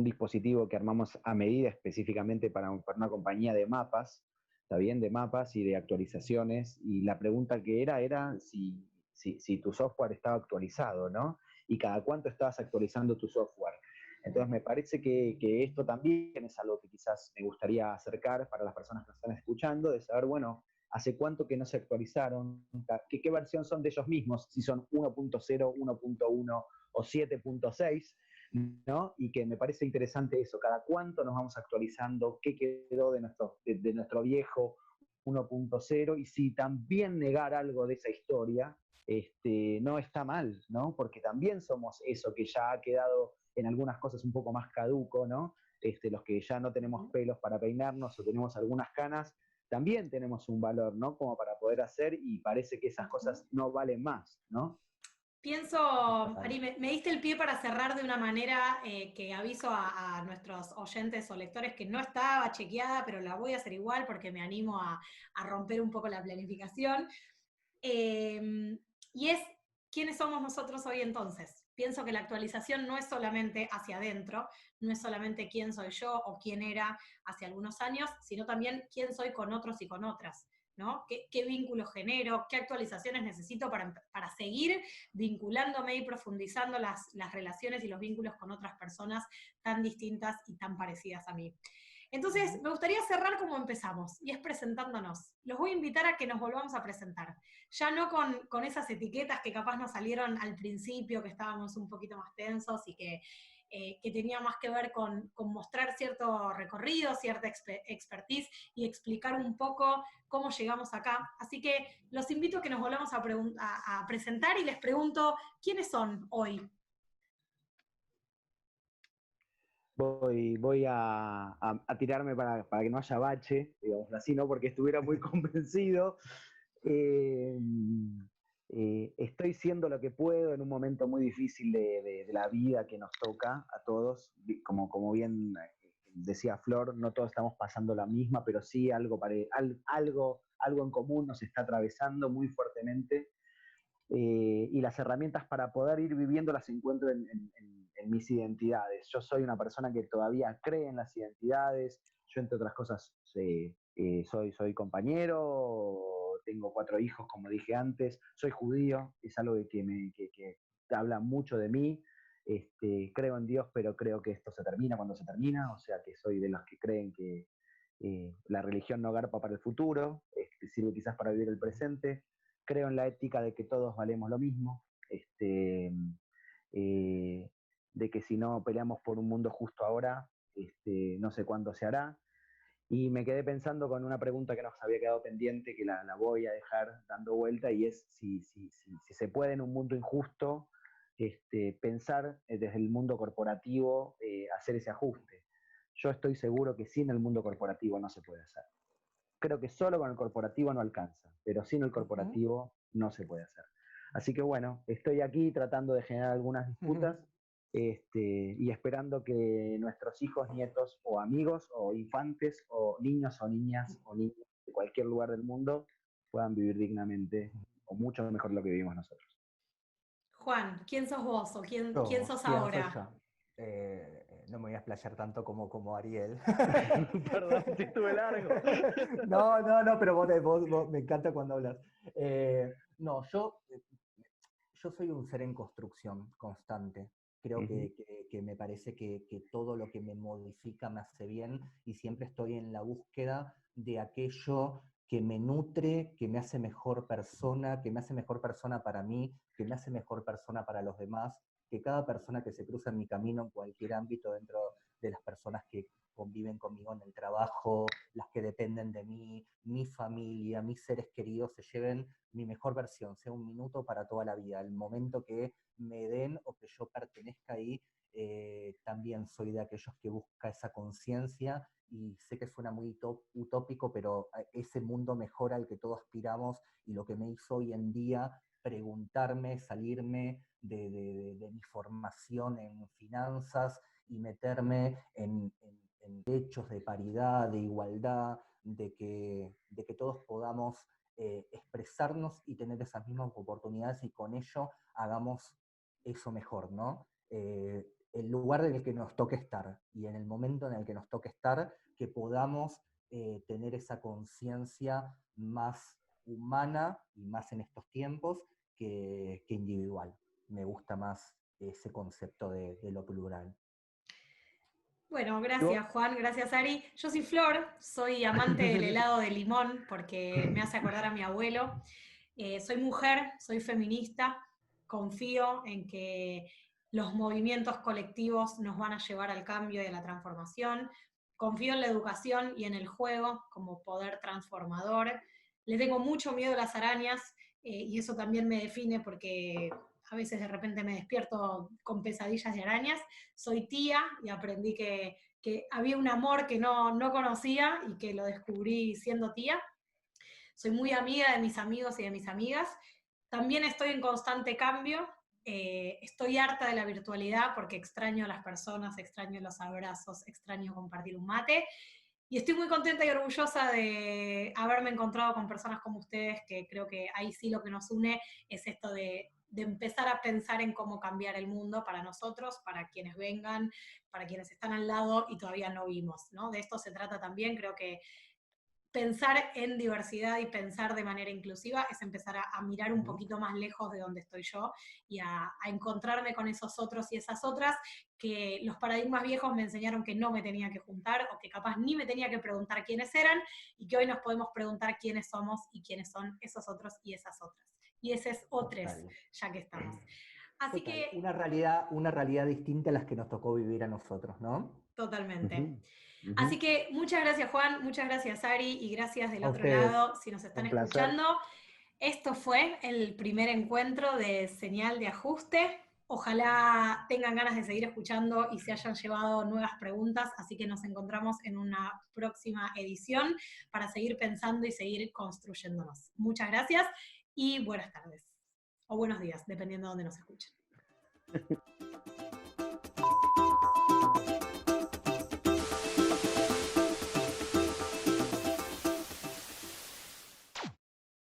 dispositivo que armamos a medida específicamente para una compañía de mapas, ¿está bien? De mapas y de actualizaciones. Y la pregunta que era si tu software estaba actualizado, ¿no? Y cada cuánto estabas actualizando tu software. Entonces me parece que esto también es algo que quizás me gustaría acercar para las personas que nos están escuchando, de saber, bueno, hace cuánto que no se actualizaron, qué versión son de ellos mismos, si son 1.0, 1.1 o 7.6, ¿no? Y que me parece interesante eso, cada cuánto nos vamos actualizando, qué quedó de nuestro viejo 1.0 y si también negar algo de esa historia no está mal, ¿no? Porque también somos eso que ya ha quedado en algunas cosas un poco más caduco, ¿no? Los que ya no tenemos pelos para peinarnos o tenemos algunas canas, también tenemos un valor, ¿no? Como para poder hacer y parece que esas cosas no valen más, ¿no? Pienso, Ari, me diste el pie para cerrar de una manera que aviso a nuestros oyentes o lectores que no estaba chequeada, pero la voy a hacer igual porque me animo a romper un poco la planificación. Y es, ¿quiénes somos nosotros hoy entonces? Pienso que la actualización no es solamente hacia adentro, no es solamente quién soy yo o quién era hace algunos años, sino también quién soy con otros y con otras. ¿No? ¿Qué vínculos genero? ¿Qué actualizaciones necesito para seguir vinculándome y profundizando las relaciones y los vínculos con otras personas tan distintas y tan parecidas a mí? Entonces, me gustaría cerrar como empezamos, y es presentándonos. Los voy a invitar a que nos volvamos a presentar. Ya no con esas etiquetas que capaz nos salieron al principio, que estábamos un poquito más tensos y que tenía más que ver con mostrar cierto recorrido, cierta expertise y explicar un poco cómo llegamos acá. Así que los invito a que nos volvamos a presentar y les pregunto, ¿quiénes son hoy? Voy a tirarme para que no haya bache, digamos así, ¿no? Porque estuviera muy convencido. Estoy siendo lo que puedo en un momento muy difícil de la vida que nos toca a todos. Como bien decía Flor, no todos estamos pasando la misma, pero sí algo en común nos está atravesando muy fuertemente. Y las herramientas para poder ir viviendo las encuentro en mis identidades. Yo soy una persona que todavía cree en las identidades. Yo, entre otras cosas, soy compañero, tengo 4 hijos, como dije antes, soy judío, es algo que habla mucho de mí. Creo en Dios, pero creo que esto se termina cuando se termina, o sea que soy de los que creen que la religión no garpa para el futuro, sirve quizás para vivir el presente. Creo en la ética de que todos valemos lo mismo, de que si no peleamos por un mundo justo ahora, no sé cuándo se hará. Y me quedé pensando con una pregunta que nos había quedado pendiente, que la voy a dejar dando vuelta, y es si se puede en un mundo injusto pensar desde el mundo corporativo hacer ese ajuste. Yo estoy seguro que sin el mundo corporativo no se puede hacer. Creo que solo con el corporativo no alcanza, pero sin el corporativo no se puede hacer. Así que bueno, estoy aquí tratando de generar algunas disputas y esperando que nuestros hijos, nietos o amigos o infantes o niños o niñas o niños de cualquier lugar del mundo puedan vivir dignamente o mucho mejor de lo que vivimos nosotros. Juan, ¿quién sos vos o quién sos ¿Quién soy ahora? yo? No me voy a explayar tanto como Ariel. Perdón, si estuve largo. No, pero vos me encanta cuando hablas. No, yo soy un ser en construcción constante. Creo que me parece que todo lo que me modifica me hace bien y siempre estoy en la búsqueda de aquello que me nutre, que me hace mejor persona, que me hace mejor persona para mí, que me hace mejor persona para los demás, que cada persona que se cruza en mi camino en cualquier ámbito dentro de las personas que conviven conmigo en el trabajo, las que dependen de mí, mi familia, mis seres queridos, se lleven mi mejor versión, sea un minuto para toda la vida. El momento que me den o que yo pertenezca ahí, también soy de aquellos que busca esa conciencia y sé que suena muy utópico, pero ese mundo mejor al que todos aspiramos y lo que me hizo hoy en día preguntarme, salirme de mi formación en finanzas y meterme en hechos de paridad, de igualdad, de que todos podamos expresarnos y tener esas mismas oportunidades y con ello hagamos eso mejor, ¿no? El lugar en el que nos toque estar y en el momento en el que nos toque estar, que podamos tener esa conciencia más humana y más en estos tiempos que individual. Me gusta más ese concepto de lo plural. Bueno, ¿Yo? gracias Juan, gracias Ari. Yo soy Flor, soy amante del helado de limón porque me hace acordar a mi abuelo. Soy mujer, soy feminista, confío en que los movimientos colectivos nos van a llevar al cambio y a la transformación. Confío en la educación y en el juego como poder transformador. Le tengo mucho miedo a las arañas y eso también me define porque a veces de repente me despierto con pesadillas de arañas. Soy tía y aprendí que había un amor que no conocía y que lo descubrí siendo tía. Soy muy amiga de mis amigos y de mis amigas. También estoy en constante cambio. Estoy harta de la virtualidad porque extraño a las personas, extraño los abrazos, extraño compartir un mate. Y estoy muy contenta y orgullosa de haberme encontrado con personas como ustedes, que creo que ahí sí lo que nos une es esto de empezar a pensar en cómo cambiar el mundo para nosotros, para quienes vengan, para quienes están al lado y todavía no vimos, ¿no? De esto se trata también, creo que pensar en diversidad y pensar de manera inclusiva es empezar a mirar un poquito más lejos de donde estoy yo y a encontrarme con esos otros y esas otras que los paradigmas viejos me enseñaron que no me tenía que juntar o que capaz ni me tenía que preguntar quiénes eran y que hoy nos podemos preguntar quiénes somos y quiénes son esos otros y esas otras. Y ese es otros, ya que estamos. Así Total. que... Una realidad distinta a las que nos tocó vivir a nosotros, ¿no? Totalmente. Así que muchas gracias Juan, muchas gracias Ari y gracias del A otro ustedes. lado si nos están Un placer. escuchando. Esto fue el primer encuentro de Señal de Ajuste. Ojalá tengan ganas de seguir escuchando y se hayan llevado nuevas preguntas, así que nos encontramos en una próxima edición para seguir pensando y seguir construyéndonos. Muchas gracias y buenas tardes o buenos días, dependiendo de dónde nos escuchen.